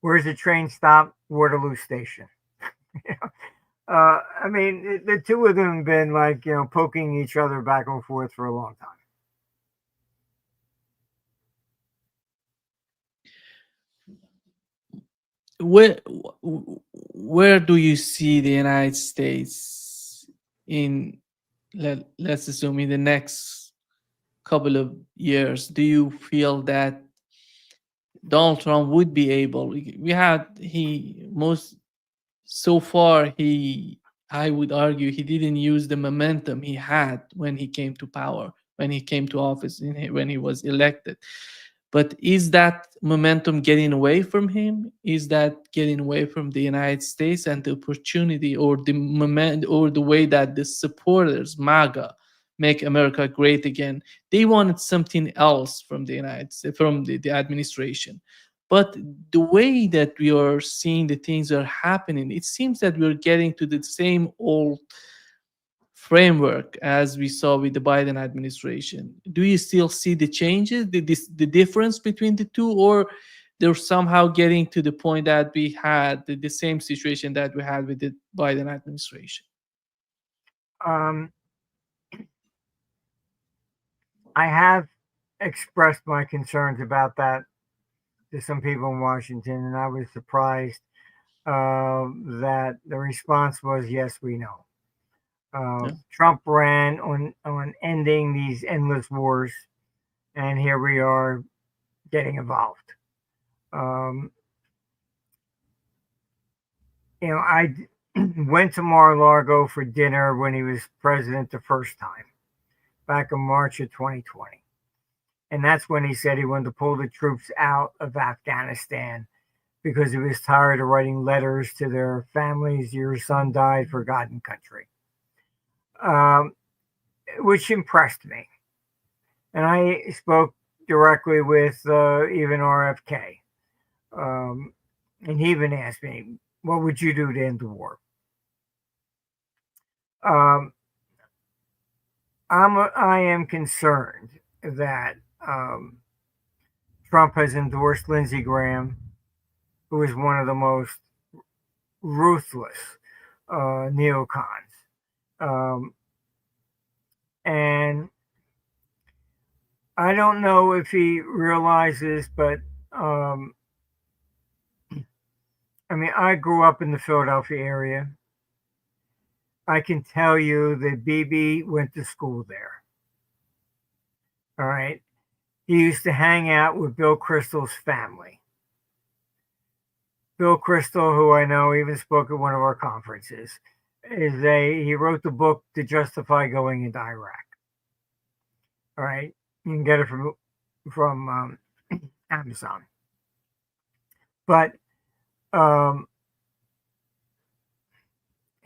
Where's the train stop? Waterloo Station. I mean, the two of them have been like, poking each other back and forth for a long time. Where do you see the United States in, let's assume, in the next couple of years? Do you feel that Donald Trump would be able? I would argue he didn't use the momentum he had when he came to power, when he came to office, when he was elected. But is that momentum getting away from him? Is that getting away from the United States and the opportunity, or the moment, or the way that the supporters, MAGA, Make America Great Again, they wanted something else from the United States, from the administration. But the way that we are seeing the things are happening, it seems that we're getting to the same old framework as we saw with the Biden administration. Do you still see the changes, the difference between the two, or they're somehow getting to the point that we had the same situation that we had with the Biden administration? I have expressed my concerns about that to some people in Washington, and I was surprised that the response was, "Yes, we know." Trump ran on ending these endless wars, and here we are getting involved. I went to Mar-a-Lago for dinner when he was president the first time, back in March of 2020. And that's when he said he wanted to pull the troops out of Afghanistan because he was tired of writing letters to their families, "Your son died, forgotten country," which impressed me. And I spoke directly with even RFK. And he even asked me, "What would you do to end the war?" I am concerned that Trump has endorsed Lindsey Graham, who is one of the most ruthless neocons. And I don't know if he realizes, but mean, I grew up in the Philadelphia area. I can tell you that Bibi went to school there. All right. He used to hang out with Bill Kristol's family. Bill Kristol, who I know even spoke at one of our conferences, he wrote the book to justify going into Iraq. All right. You can get it from Amazon. But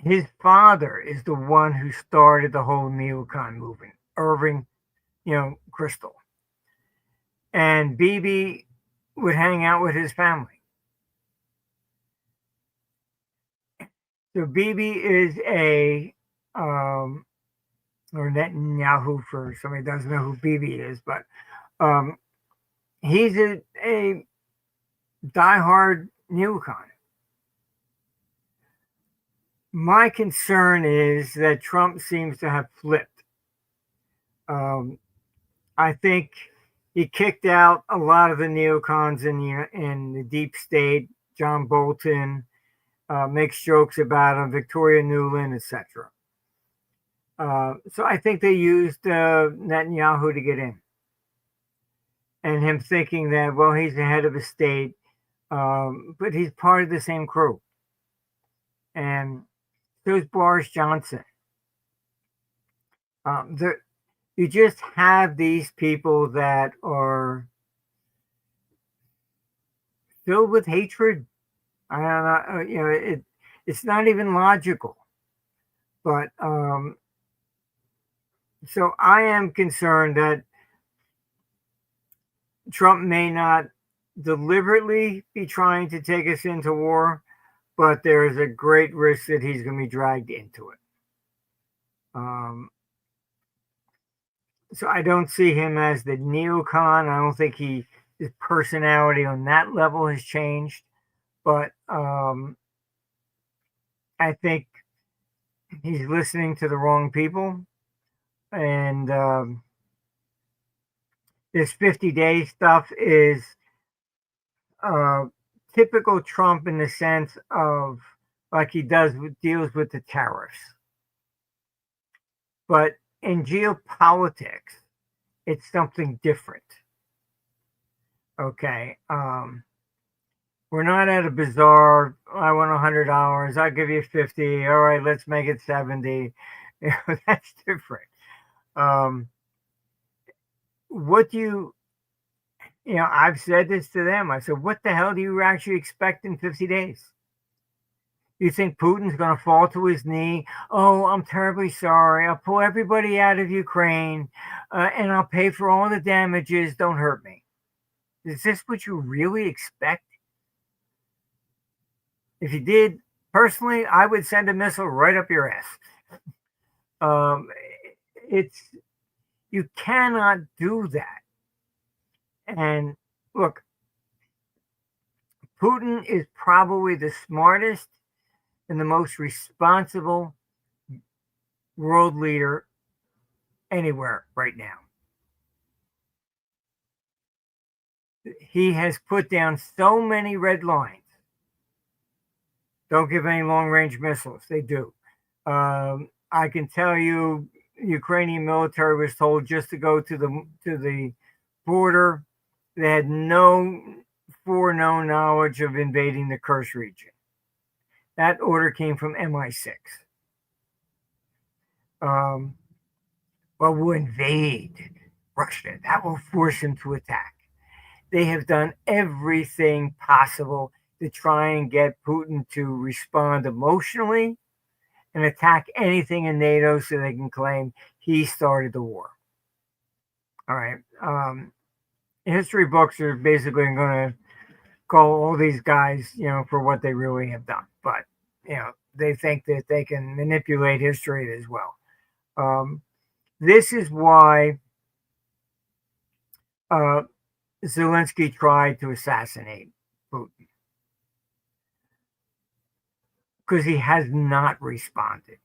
his father is the one who started the whole neocon movement, Irving, Kristol. And Bibi would hang out with his family. So Bibi is or Netanyahu for somebody who doesn't know who Bibi is, but he's a diehard neocon. My concern is that Trump seems to have flipped. I think he kicked out a lot of the neocons in the deep state. John Bolton makes jokes about him, Victoria Nuland, etc. So I think they used Netanyahu to get in. And him thinking that, well, he's the head of a state, but he's part of the same crew. And so is Boris Johnson. You just have these people that are filled with hatred. I don't know, it's not even logical. But so I am concerned that Trump may not deliberately be trying to take us into war, but there is a great risk that he's going to be dragged into it. So I don't see him as the neocon. I don't think his personality on that level has changed, but I think he's listening to the wrong people. And this 50-day stuff is typical Trump in the sense of like he deals with the tariffs. But in geopolitics, it's something different. Okay. We're not at a bazaar. I want $100. I'll give you 50. All right, let's make it 70. That's different. I've said this to them. I said, what the hell do you actually expect in 50 days? You think Putin's going to fall to his knee? Oh, I'm terribly sorry. I'll pull everybody out of Ukraine and I'll pay for all the damages. Don't hurt me. Is this what you really expect? If you did, personally, I would send a missile right up your ass. You cannot do that. And look, Putin is probably the smartest and the most responsible world leader anywhere right now. He has put down so many red lines. Don't give any long-range missiles. They do. I can tell you, Ukrainian military was told just to go to the border. They had no foreknown knowledge of invading the Kursk region. That order came from MI6. Well, we'll invade Russia. That will force him to attack. They have done everything possible to try and get Putin to respond emotionally and attack anything in NATO so they can claim he started the war. All right. History books are basically going to call all these guys, for what they really have done. But, they think that they can manipulate history as well. This is why Zelensky tried to assassinate Putin. Because he has not responded.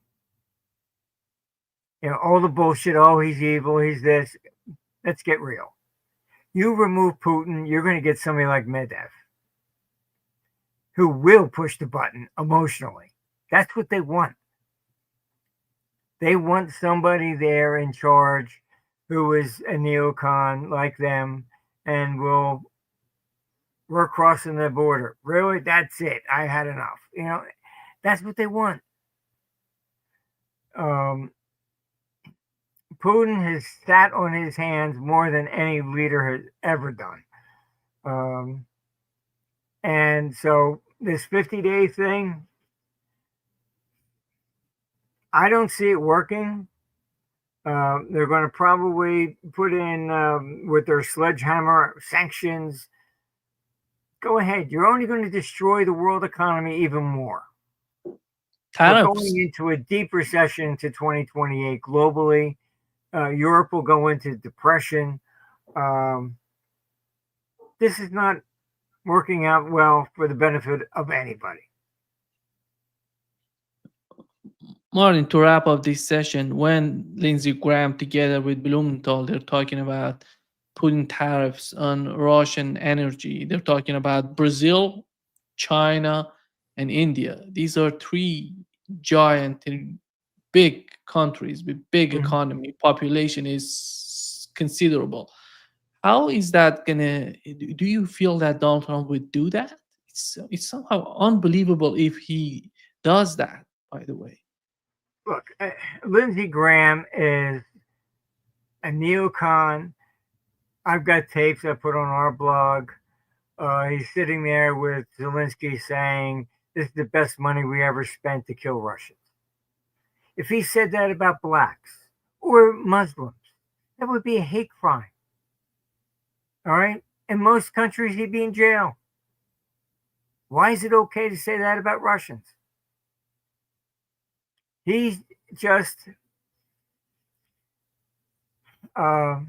All the bullshit, oh, he's evil, he's this. Let's get real. You remove Putin, you're going to get somebody like Medvedev. who will push the button emotionally. That's what they want. They want somebody there in charge who is a neocon like them and will, we're crossing the border. Really? That's it. I had enough. That's what they want. Putin has sat on his hands more than any leader has ever done. And so this 50-day thing, I don't see it working. They're going to probably put in with their sledgehammer sanctions. Go ahead. You're only going to destroy the world economy even more. We're going into a deep recession to 2028 globally. Europe will go into depression. This is not working out well for the benefit of anybody. Martin, to wrap up this session, when Lindsey Graham together with Blumenthal, they're talking about putting tariffs on Russian energy. They're talking about Brazil, China, and India. These are three giant and big countries with big economy. Population is considerable. How is that gonna? Do you feel that Donald Trump would do that? It's somehow unbelievable if he does that. By the way. Look, Lindsey Graham is a neocon. I've got tapes I put on our blog. He's sitting there with Zelensky saying, this is the best money we ever spent to kill Russians. If he said that about blacks or Muslims, that would be a hate crime. All right? In most countries, he'd be in jail. Why is it okay to say that about Russians? He's just, I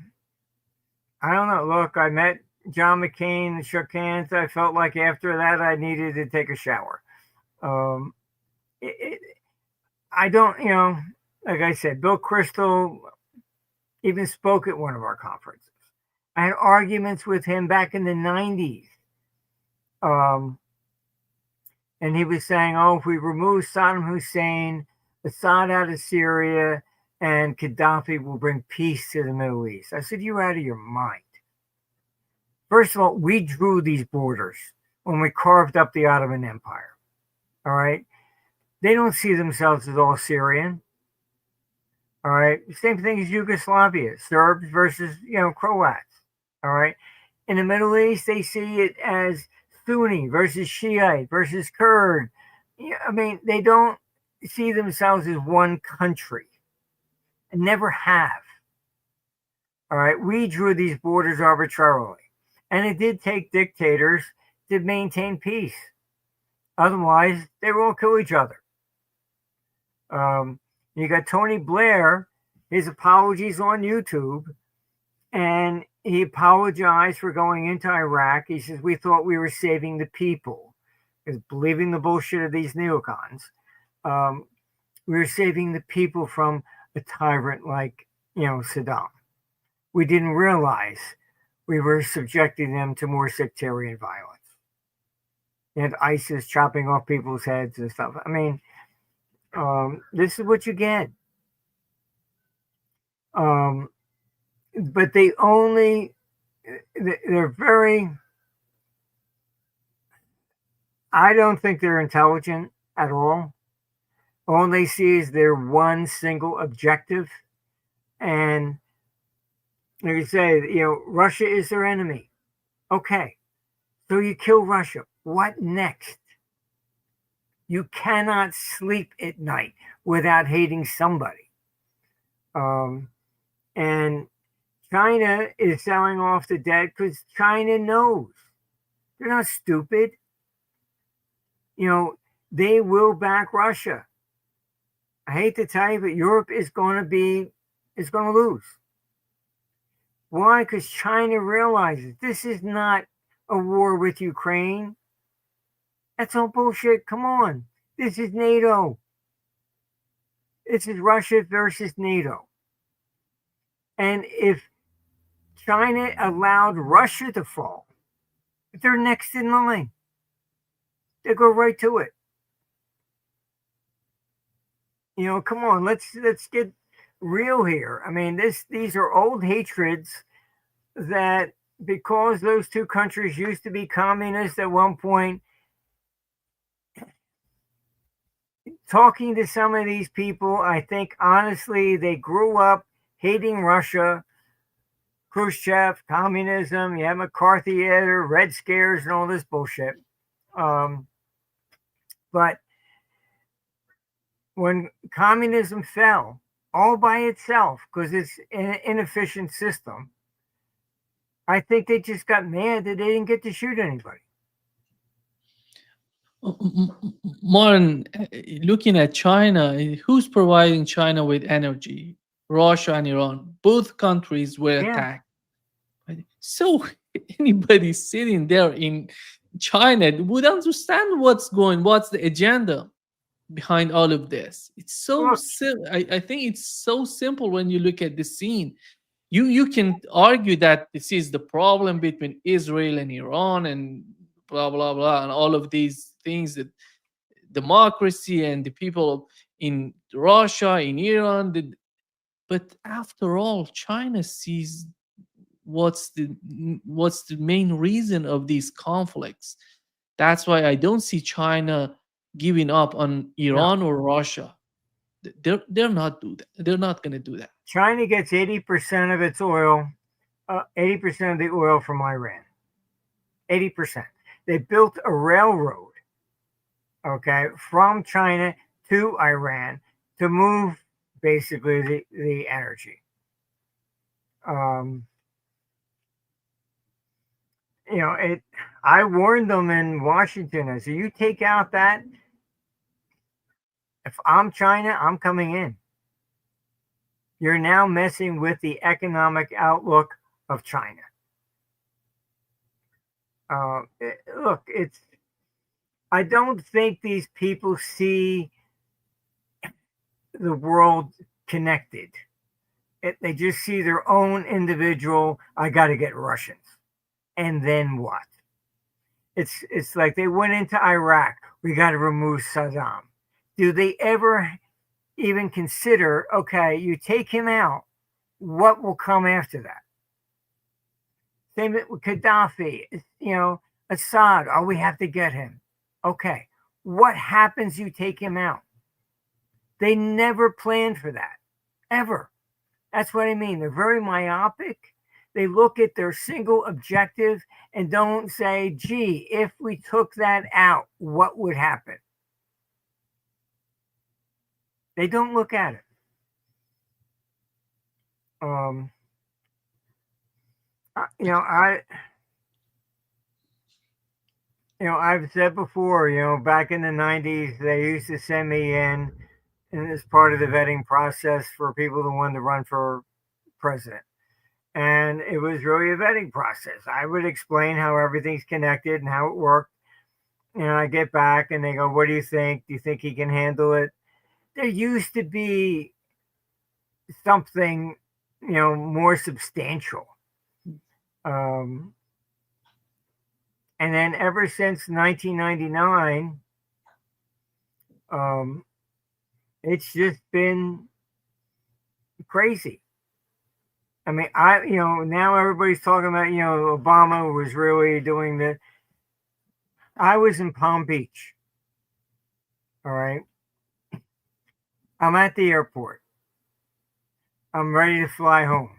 don't know. Look, I met John McCain and shook hands. I felt like after that, I needed to take a shower. I don't, like I said, Bill Kristol even spoke at one of our conferences. I had arguments with him back in the 90s. And he was saying, if we remove Saddam Hussein, Assad out of Syria, and Gaddafi will bring peace to the Middle East. I said, you're out of your mind. First of all, we drew these borders when we carved up the Ottoman Empire. All right? They don't see themselves as all Syrian. All right? Same thing as Yugoslavia, Serbs versus, Croats. All right? In the Middle East, they see it as Sunni versus Shiite versus Kurd. I mean, they don't see themselves as one country and never have. All right, we drew these borders arbitrarily, and it did take dictators to maintain peace. Otherwise, they will all kill each other. You got Tony Blair, his apologies on YouTube, and he apologized for going into Iraq. He says, we thought we were saving the people, because believing the bullshit of these neocons. We were saving the people from a tyrant like, Saddam. We didn't realize we were subjecting them to more sectarian violence. And ISIS chopping off people's heads and stuff. I mean, this is what you get. But they're very, I don't think they're intelligent at all. All they see is their one single objective. And like you say, Russia is their enemy. Okay. So you kill Russia. What next? You cannot sleep at night without hating somebody. And China is selling off the debt because China knows. They're not stupid. They will back Russia. I hate to tell you, but Europe is going to lose. Why? Because China realizes this is not a war with Ukraine. That's all bullshit. Come on. This is NATO. This is Russia versus NATO. And if China allowed Russia to fall, they're next in line. They go right to it. Come on, let's get real here. I mean, these are old hatreds that, because those two countries used to be communist at one point, talking to some of these people, I think honestly they grew up hating Russia, Khrushchev, communism. You have McCarthy era, Red Scares, and all this bullshit. But when communism fell all by itself, because it's an inefficient system, I think they just got mad that they didn't get to shoot anybody. Martin, looking at China, who's providing China with energy? Russia and Iran. Both countries were Yeah. attacked. So anybody sitting there in China would understand what's the agenda behind all of this. It's so Look, I think it's so simple when you look at the scene. You can argue that this is the problem between Israel and Iran and blah blah blah and all of these things, that democracy and the people in Russia, in Iran, but after all, China sees what's the main reason of these conflicts. That's why I don't see China giving up on Iran or Russia. They're not do that. They're not going to do that. China gets 80% of its oil, 80% of the oil from Iran. 80%. They built a railroad, okay, from China to Iran to move basically the energy. I warned them in Washington. I said, you take out that, if I'm China, I'm coming in. You're now messing with the economic outlook of China. Look, I don't think these people see the world connected. They just see their own individual, I got to get Russians. And then what? It's like they went into Iraq. We got to remove Saddam. Do they ever even consider, okay, you take him out, what will come after that? Same with Gaddafi, Assad, we have to get him. Okay, what happens you take him out? They never planned for that, ever. That's what I mean. They're very myopic. They look at their single objective and don't say, gee, if we took that out, what would happen? They don't look at it. I've said before, back in the 90s, they used to send me in as part of the vetting process for people who wanted to run for president. And it was really a vetting process. I would explain how everything's connected and how it worked. I get back and they go, what do you think? Do you think he can handle it? There used to be something, more substantial. And then ever since 1999, it's just been crazy. I mean, now everybody's talking about, Obama was really doing the. I was in Palm Beach. All right. I'm at the airport. I'm ready to fly home.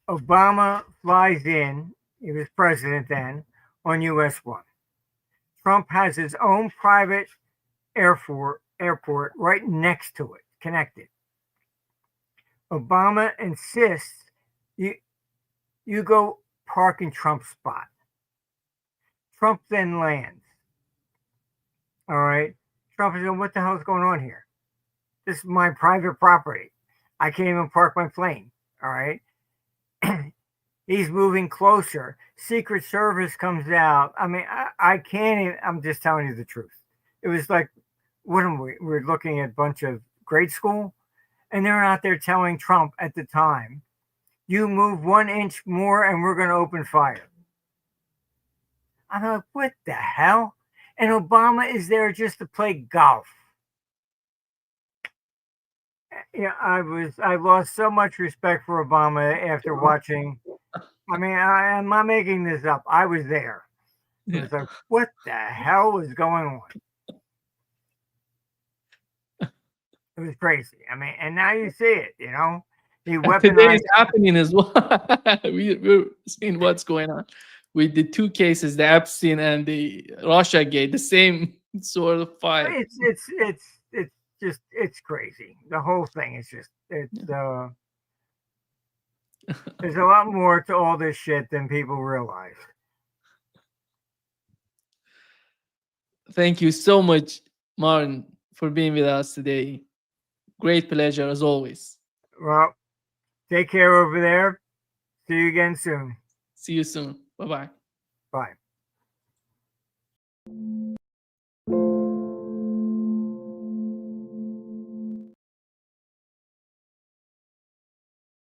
Obama flies in. He was president then on US 1. Trump has his own private airport right next to it, connected. Obama insists you go park in Trump's spot. Trump then lands. All right. Trump is going, what the hell is going on here? This is my private property. I can't even park my plane. All right. He's moving closer. Secret Service comes out. I mean, I can't even, I'm just telling you the truth. It was like, what am we? We're looking at a bunch of grade school. And they're out there telling Trump at the time, you move 1 inch more and we're going to open fire. I'm like, what the hell? And Obama is there just to play golf. Yeah, I lost so much respect for Obama after watching. I mean, I'm not making this up. I was there. It was like, what the hell is going on? It was crazy. I mean, and now you see it, you know. He And today weaponized. is happening as well. We're seeing what's going on with the two cases, the Epstein and the Russia gate, the same sort of file. It's just it's crazy. The whole thing is just there's a lot more to all this shit than people realize. Thank you so much, Martin, for being with us today. Great pleasure as always. Well, take care over there. See you again soon. See you soon. Bye bye. Bye.